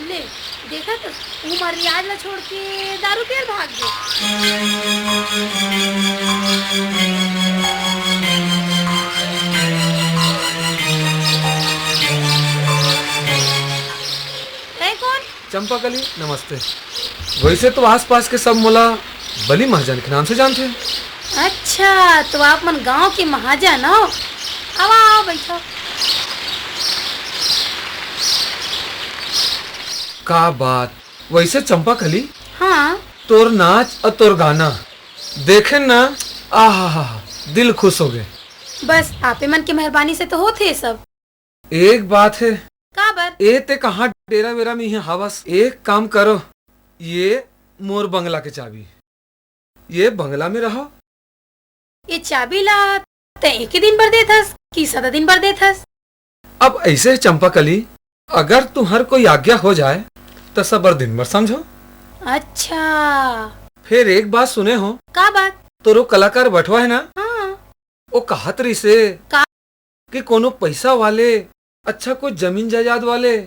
ले देखा तो उमर रियाज ला छोड़ के दारू पियर भाग गए। कौन? चंपाकली नमस्ते। वैसे तो आसपास के सब मोला बली महाजन के नाम से जानते हैं। अच्छा तो आप मन गांव के महाजन हो। आओ आओ बैठो। का बात। वैसे चंपाकली हाँ तोर नाच और तोर गाना देखे ना, आहा दिल खुश हो गए। बस आपे मन की मेहरबानी से तो होते सब। एक बात है। का बर? ए ते कहाँ डेरा वेरा में ही हवस। एक काम करो, ये मोर बंगला के चाबी, ये बंगला में रहो। ये चाबी ला ते एक ही दिन भर देथस कि 7 दिन भर देथस? अब ऐसे चंपाकली अगर तुम्हार कोई आज्ञा हो जाए तो सबर दिन भर समझो। अच्छा फिर एक बात सुने हो। का बात? तोरो कलाकार बैठवा है ना, हाँ वो कहत रही से का? कि कोनो पैसा वाले अच्छा कोई जमीन जायदाद वाले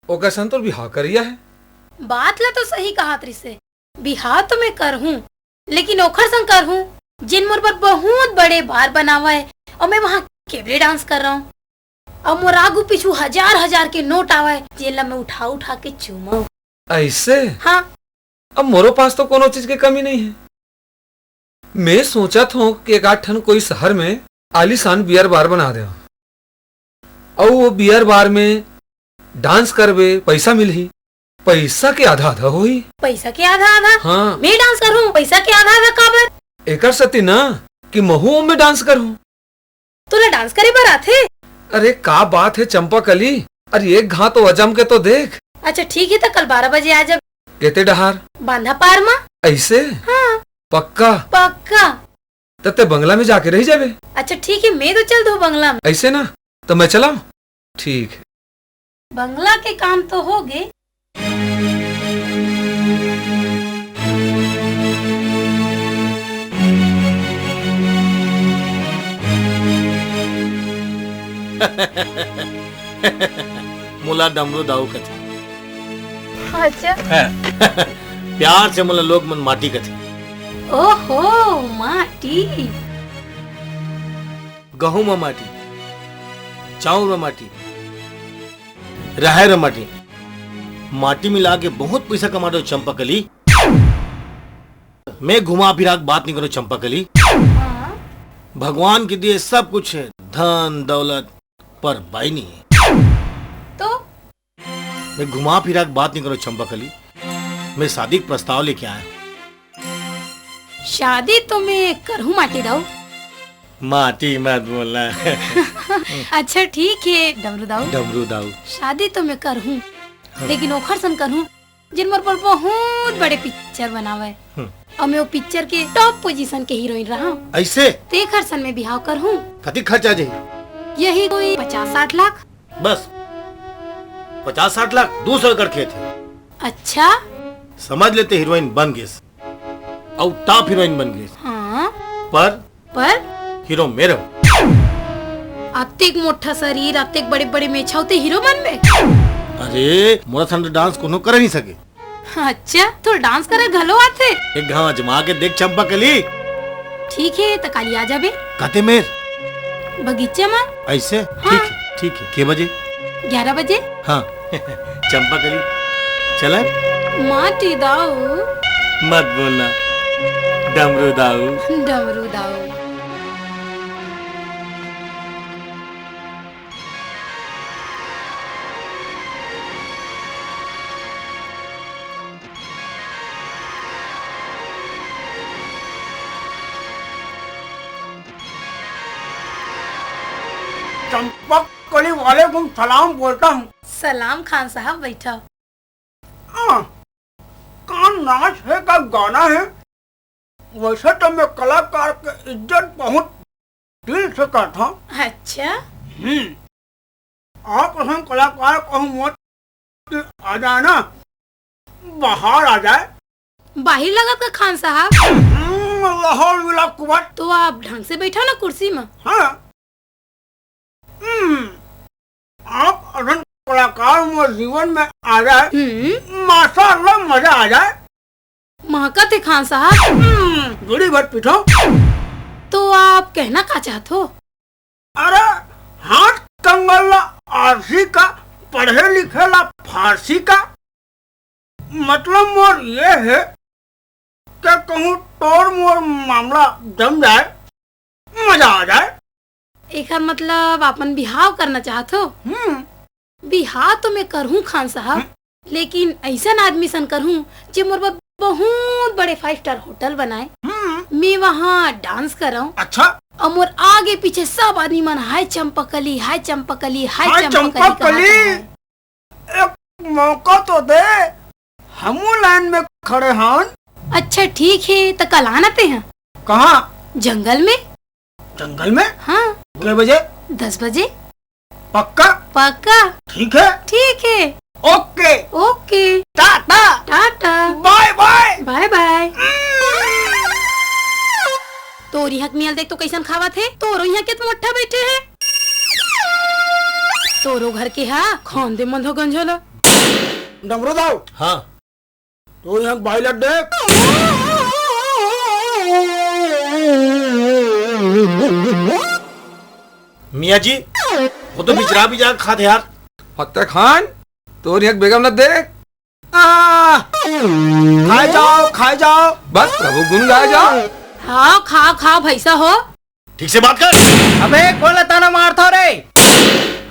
ओकर संग तो बिहाव करिया है। बात ला तो सही कहा से बिहाव तो मैं कर हूँ, लेकिन ओखर संग कर हूँ जिन मोर पर बहुत बड़े भार बनावा है और मैं वहाँ केवले डांस कर रहा हूँ। और मोर आगू पीछू हजार हजार के नोट आवा है जेला मैं उठा उठा के चूमा। ऐसे? हाँ। अब मोरो पास तो कोनो चीज की कमी नहीं है। मैं सोचा था कि एक आठ ठन कोई शहर में आलीशान बियर बार बना दे और वो बियर बार में डांस करवे, पैसा मिलही। पैसा के आधा आधा होई। पैसा के आधा आधा? हाँ। मैं डांस करूँ पैसा के आधा आधा काबर? एकर सती ना कि महू में डांस करूँ। तूने डांस करे बार आथे? अरे का बात है चंपा कली, अरे एक घा तो अजम के तो देख। अच्छा ठीक है तो कल 12 बजे आ जा। केते डहार? बांधा पार मा। ऐसे? हाँ। पक्का? पक्का। तब ते बंगला में जाके रह जावे। अच्छा ठीक है मैं तो चल दो बंगला में। ऐसे ना तो मैं चला। ठीक है। बंगला के काम तो हो गए। मुला डमरू दाऊ कथे। अच्छा। प्यार से मुला लोग मन माटी कथे। ओहो माटी। गहूं में माटी, चाउर में माटी, राहर में माटी, माटी मिला के बहुत पैसा कमा दो चंपाकली। मैं घुमा फिरा बात नहीं करूं चंपाकली। भगवान के दिए सब कुछ है, धन दौलत, पर बाई नहीं है। तो मैं घुमा फिरा बात नहीं करूं चंपाकली। मैं शादी का प्रस्ताव लेके आया। शादी तो मैं करूँ माटी दाऊ। माटी मत बोलना। अच्छा ठीक है डमरू दाऊ। डमरू दाऊ। शादी तो मैं करूँ लेकिन ओखर सन करूँ जिन मोर पर बहुत बड़े पिक्चर बनावे और मैं वो पिक्चर के टॉप पोजीशन के हीरोइन रहा हूँ। ऐसे? तेखर सन में बिहाव करूँ। कति खर्चा जाए? यही कोई 50-60 लाख। बस 50-60 लाख 200 एकड़ खेत है। अच्छा समझ लेते हीरोइन बन गई और टॉप हीरोइन बन गई। हाँ। पर हीरो मेरे। अत्तेक मोटा शरीर, अत्तेक बड़े बड़े मेछावते हीरो बन में। अरे मोरा संग डांस कोनो कर नहीं सके। अच्छा तो डांस करे घलो आते। एक घाव जमा के देख चंपाकली। ठीक है तो काली आ जाबे। कहते मेर बगीचे में। ऐसे? हाँ। ठीक है के बजे? 11 बजे। हाँ। चंपाकली चला। माटी दाऊ। मत बोलना डमरू दाऊ। डमरू दाऊ। चंपाकली वालेकुम सलाम बोलता हूँ। सलाम खान साहब बैठा। का नाच है का गाना है? वैसे तो मैं कलाकार के इज्जत बहुत दिल से करता हूँ। अच्छा। आप हम कलाकार कहूँ मत आ जाए ना, बाहर आ जाए। बाहर लगा का खान साहब। लाहौर विला कुवत। तो आप ढंग से बैठा ना कुर्सी में। हाँ। आप अदन कलाकार मेरे जीवन में आ जाए, माशाअल्लाह मजा आ जाए। महका थे खान साहब। बड़ी बात पीछो। तो आप कहना क्या चाहते हो? अरे हाथ कंगला आरसी का, पढ़े लिखे ला फारसी का। मतलब मोर ये है कि कहूँ तोर मोर मामला जम जाए, मजा आ जाए। एक मतलब अपन बिहाव करना चाहते हो? बिहाव तो मैं करूँ खान साहब, लेकिन ऐसा आदमी सन करूँ जो मोर बहुत बड़े 5 स्टार होटल बनाए। मैं वहाँ डांस कर रहा हूँ। अच्छा। और मोर आगे पीछे सब आदमी मन हाय चंपाकली, हाय चंपाकली, हाय चंपाकली। एक मौका तो दे, हम लाइन में खड़े हैं। अच्छा ठीक है तो कल आना ते हैं। कहाँ? जंगल में। जंगल में? हाँ। कितने बजे? 10 बजे। पक्का? पक्का। ठीक है। ठीक है। Okay. Okay. Ta-ta. Ta-ta. Bye bye. Bye bye. तो रिहक मियल देख तो कैसन खावा थे। तोरो यहाँ के मोटा बैठे हैं। तोरो घर के हा खान दे मंधो गंजोला। डमरू दाऊ। हाँ। तो यहाँ बाइलट देख। मियाँ जी वो तो बिजरा खाते यार। फतेह खान तो एक बेगम न देख। खाए जाओ बस प्रभु गुण गाए जाओ। हाँ खाओ खाओ भैसा हो। ठीक से बात कर। अबे कौन लताना मारता रे?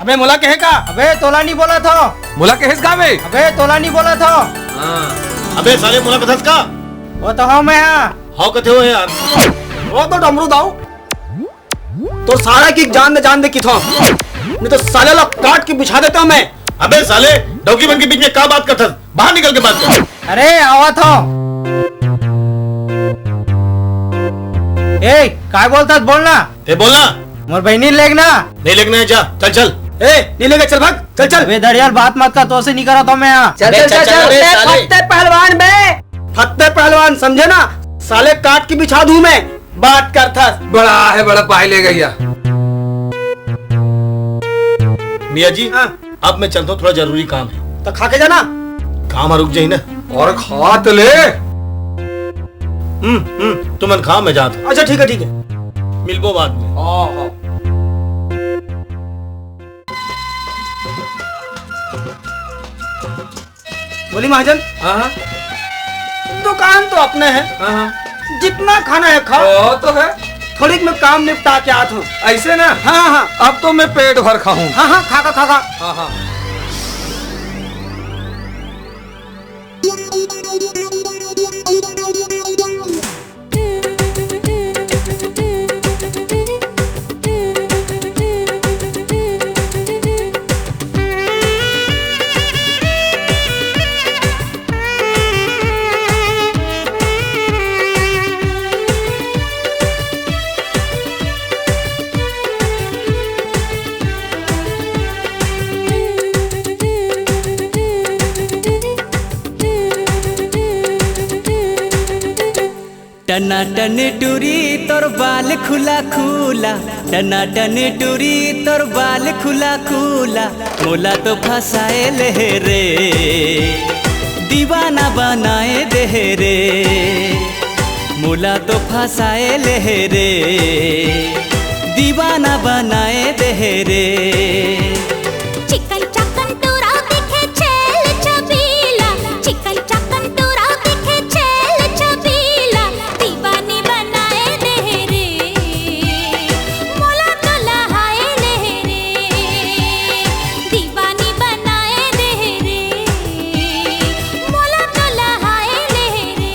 अबे मोला कहे का? अबे तोला नहीं बोला था। मोला के हिस गावे। अबे तोला नहीं बोला था। अबे साले मोला कथस का? वो तो हाँ मैं हाउ कथे हो यार? वो तो डमरू दाऊ तो सारा की जान दे किथों नहीं तो साले ला काट के बिछा देता हूं मैं। अबे साले डौकी बन के बीच में क्या बात करता? बाहर निकल के बात कर। अरे आवा था। ए काय बोलता बोलना। ए बोलना। मोर बहनी लेगना। नहीं लेगना है जा चल चल। ए नहीं लेगा चल भाग चल चल। वे दड़ियाल बात मत कर तो से नहीं करा तो मैं यहाँ। फत्ते पहलवान बे फत्ते पहलवान समझे ना साले काट के बिछा दूं मैं बात करता। बड़ा है बड़ा पाई ले गया। मियाँ जी अब मैं चलता हूँ थोड़ा जरूरी काम है। तो खा के जाना। काम रुक जाई ना और खा तो ले। तुमन खा मैं जाता। अच्छा ठीक है मिलबो बाद में। बोली महाजन। हाँ दुकान तो अपने है। हाँ जितना खाना है खाओ। तो है थोड़ी मैं काम निपटा के आता हूँ। ऐसे ना। हाँ अब तो मैं पेट भर खाऊं। हाँ खा। हाँ टना टन टूरी तोर बाल खुला खुला। टना टन टूरी तोर बाल खुला खुला। मोला तो फसाए ले रे दीवाना बनाए दे रे। मोला तो फसाए ले रे दीवाना बनाए दे रे। चिकन चकन तोरा दिखे चेल चबीला। चिकन चकन तोरा दिखे चेल चबीला। दीवानी बनाए दे रे मोला तो लहाए ले रे। दीवानी बनाए दे रे मोला तो लहाए ले रे।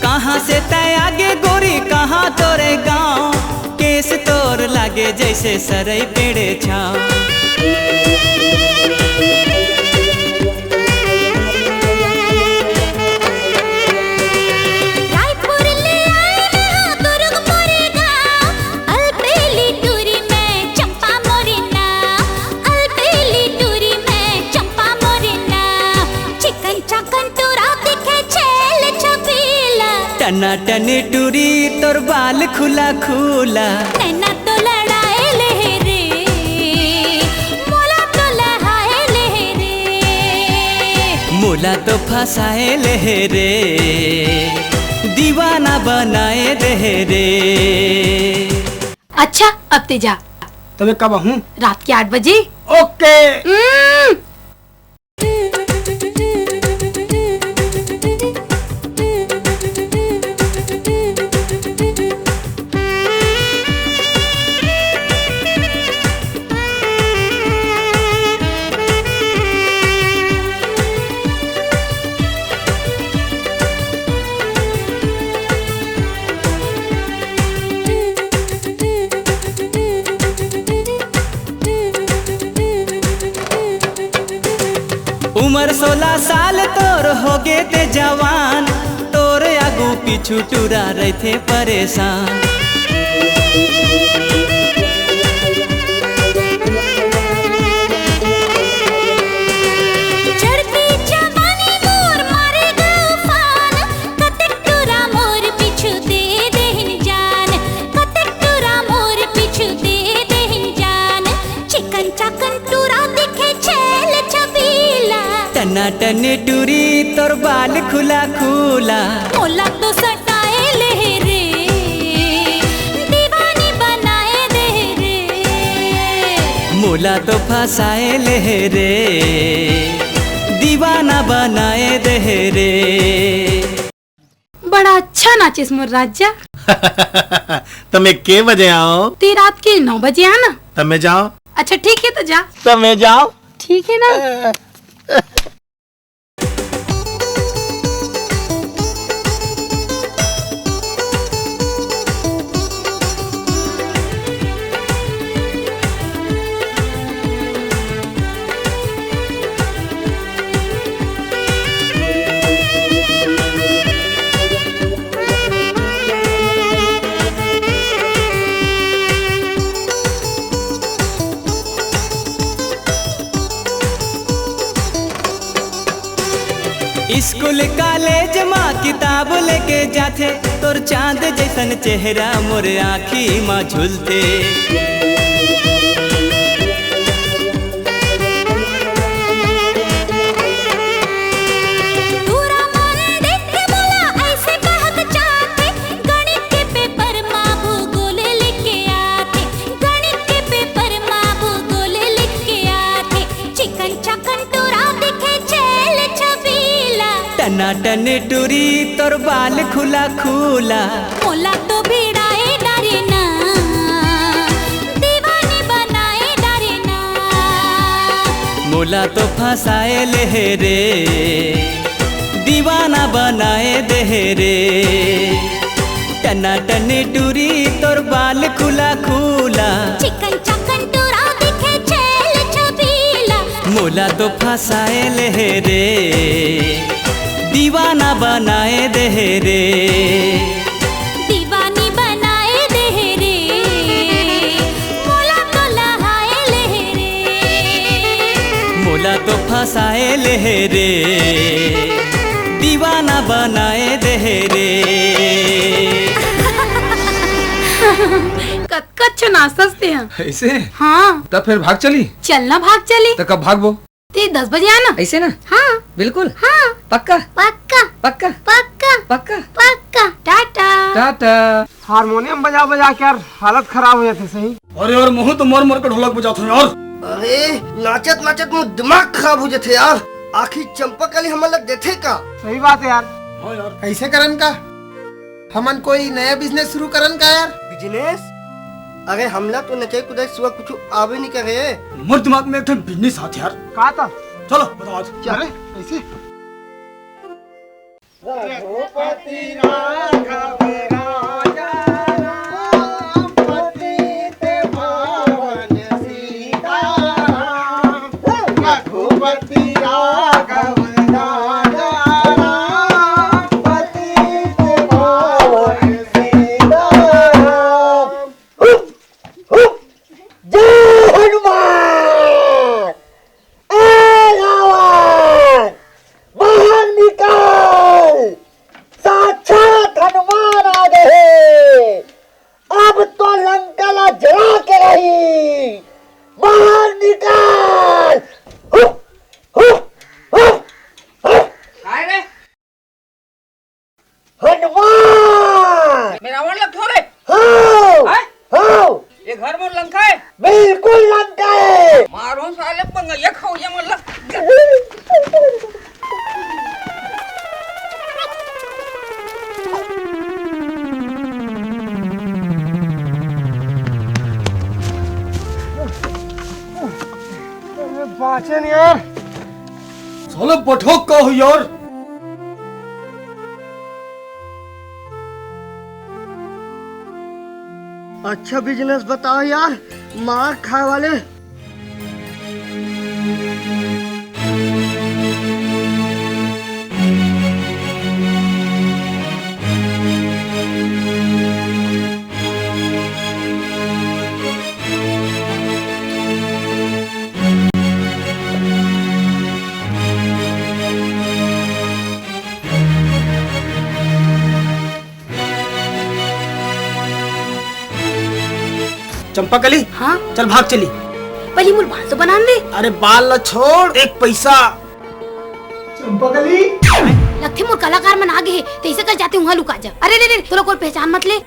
कहाँ से तय आगे गोरी कहाँ तोरे गाँव। केस तोर लागे जैसे सरई पेड़े छाँव। रायपुर ले आए मैं दुर्गपुरी गाँव। अलबेली टूरी में चंपा मोरी नाव। अलबेली टूरी में चंपा मोरी नाव। चिकन चकन तोरा दिखे चेल चबीला। टना टन टूरी तोर बाल खुला खुला। नैना तो लड़ाए ले रे मोला तो लहाए ले रे। मोला तो फसाए ले रे दीवाना बनाए दे रे। अच्छा अब ते जा। तो मैं कब आऊँ? रात के 8 बजे। ओके। उम्र 16 साल तोर हो गे ते जवान। तोर आगू पीछू टूरा रहे थे परेशान। चढ़ती जवानी मोर मारेगा उफान, कतक टूरा मोर पिछु दे देहिन जान, कतक टूरा मोर पिछु दे देहिन जान। चिकन चाकन टूरा दिखे छेल छबीला, टना टने टूरी तोर बाल खुला खुला, मोला तो सटाए ले रे, दीवानी बनाए दे रे। मोला तो फंसाए ले रे, दीवाना बनाए दे रे। बड़ा अच्छा नाचिस मोर राजा। तो मैं के बजे आओ? ते रात के 9 बजे आना। तब मैं जाओ? अच्छा ठीक है तो जा। तब मैं जाओ? ठीक है ना। स्कूल कॉलेज माँ किताब लेके जाथे, तोर चांद जैसन चेहरा मोर आँखी माँ झूलते। तूरा मोरे देख के बोला ऐसे कहत चाहते, गणित के पेपर माँ भूगोल लिख के आते, गणित के पेपर माँ भूगोल लिख के आते। चिकन चकन टूरा दिखे छेल छबीला, टना टने टूरी तोर बाल खुला खुला, मोला तो भिड़ाए डरे ना, दीवानी बनाए डरे ना। मोला तो फंसाए ले रे, दीवाना बनाए दे रे। टना टने टूरी तोर बाल खुला खुला, चिकन चकन टूरा दिखे छेल छबीला, मोला तो फंसाए ले रे, दीवाना बनाए दे रे। दीवानी बनाए दे रे, मोला तो लहाए ले रे। मोला तो फंसाए ले रे, दीवाना बनाए दे रे। कच्चा नाचते हैं। ऐसे? हाँ। तब फिर भाग चली? चलना भाग चली। तो कब भागबो? ते 10 बजे आना। ऐसे ना? हाँ बिल्कुल। हाँ पक्का? पक्का पक्का? पक्का पक्का? पक्का। टाटा टाटा। हारमोनियम बजा बजा के यार हालत खराब हो जाती सही। अरे यार मुँह तो मर मर के ढोलक बजाते हैं यार। अरे नाचत नाचत मुँह दिमाग खराब हो जाते यार। आखिर चंपक अली हमन लग देथे का? सही बात है यार। हाँ यार। कैसे करन का? हमन कोई नया बिजनेस शुरू करन का यार? बिजनेस? अरे हमला तो नचे कुदाई सुबह कुछ आवे नहीं करे। मोर दिमाग में एक ठन बिजनेस आत यार। का था? चलो बताओ आज। क्या रे? कैसे? रघुपति राघव राजा राम पतित पावन सीताराम। रघुपति राघव राजा राम पतित पावन सीताराम। जय हनुमान। बाहर निकाल, साक्षात हनुमान आ गए। अब तो लंका जला के रही। बाहर निकाल। हनुमान। मेरा वन लग थोड़े। हाँ ये घर में लंका है। बिल्कुल लंका है। मारो साले पंगा खाओ ये मतलब। बाचन यार। साले बठोक का हो यार। अच्छा बिजनेस बताओ यार, मार खाए वाले। चंपाकली हाँ चल भाग चली। पहले मुझे बाल तो बना दे। अरे बाल न छोड़, एक पैसा। चंपाकली लगते मोर कलाकार मन आगे है, तैसे कर जाते वहाँ लुका जा। अरे रे तू लोग कोई पहचान मत ले।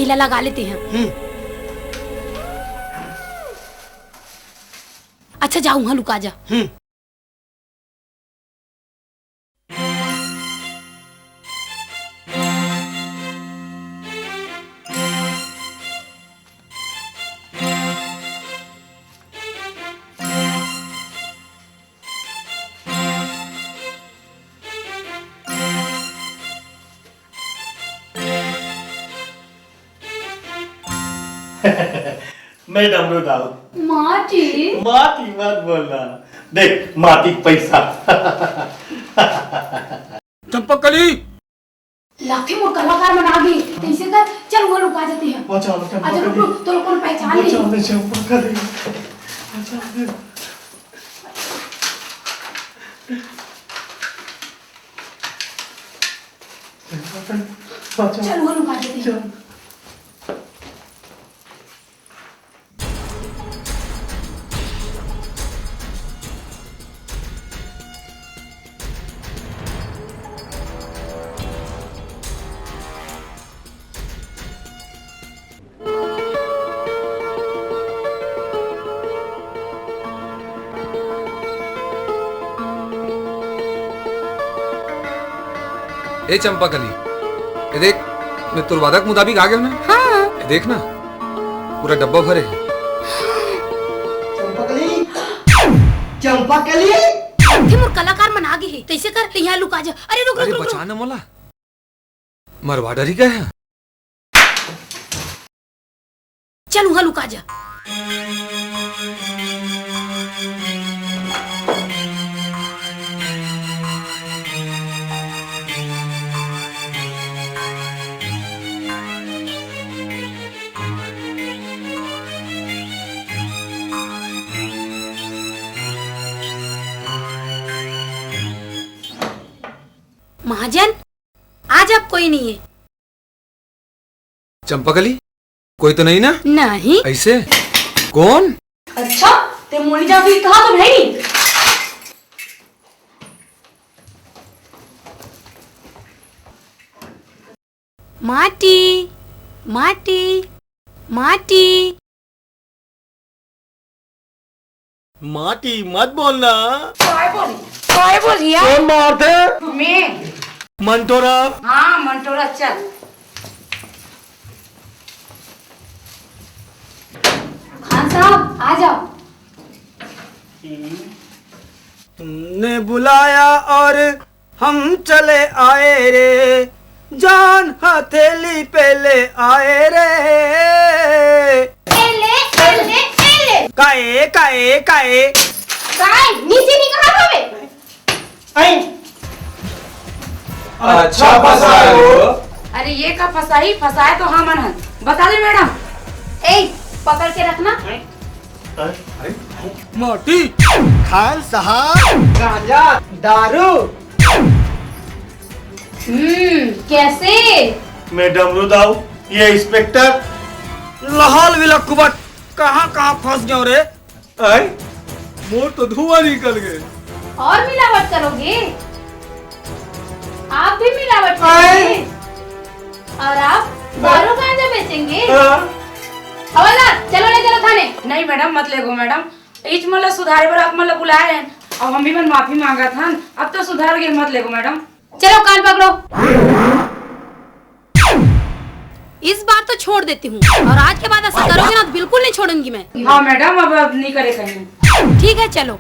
इला लगा लेते हैं। अच्छा जाओ वहाँ लुका जा। मैं डमरू दाऊ। माटी माटी मत बोलना, देख माटी पैसा। चंपाकली लगते मोर कलाकार मन आगे, तैसे कर चल वहाँ लुका जाते हैं। बचाओ अच्छा रुक तो लोग को पहचान ले। बचाओ चंपाकली। चल वहाँ लुका जाते हैं। ए चंपाकली, ये देख मैं तुर वादा के मुताबिक आ गया ना। हाँ ये देख ना पूरा डब्बा भरे है। चंपाकली चंपाकली लगते मोर कलाकार मन आगे है, तैसे कर यहाँ लुका जा। अरे रुक अरे रुक रुक बचाना मोला, मरवा डरी क्या है। चल वहाँ लुका जा। महाजन आज अब कोई नहीं है। चंपाकली कोई तो नहीं ना? नहीं। ऐसे कौन? अच्छा ते मोली जाफी कहा तो भाई। माटी माटी माटी माटी मत बोलना। काय बोलिया? कौन मारते? मैं मंटोरा। हाँ मंटोरा चल। खान साहब आ जाओ। तुमने बुलाया और हम चले आए रे, जान हथेली पे ले आए रे। काए काए काए काय नीचे नहीं कहा हमें। अच्छा फंसाए हो। अरे ये का फसाई फसाए तो हाँ मन बता दे मैडम। ए पकड़ के रखना। माटी खान साहब गांजा दारू। कैसे? मैं डमरू दाऊ, ये इंस्पेक्टर। लहाल विलकुबट कहाँ कहाँ फंस गए रे। मोर तो धुआं निकल गए। और मिलावट करोगे? आप भी मिलावट करोगे? और आप दारू गांजा बेचेंगे? हवलदार चलो ले चलो थाने। नहीं मैडम मत ले गो मैडम, इच मतलब सुधारे पर आप मतलब बुलाए हैं और हम भी मन माफी मांगा था, अब तो सुधार गए, मत ले गो मैडम। चलो कान पकड़ो। इस बार तो छोड़ देती हूँ और आज के बाद ऐसा करोगे ना तो बिल्कुल नहीं छोड़ूंगी मैं। हाँ मैडम अब नहीं करे कहीं। ठीक है चलो।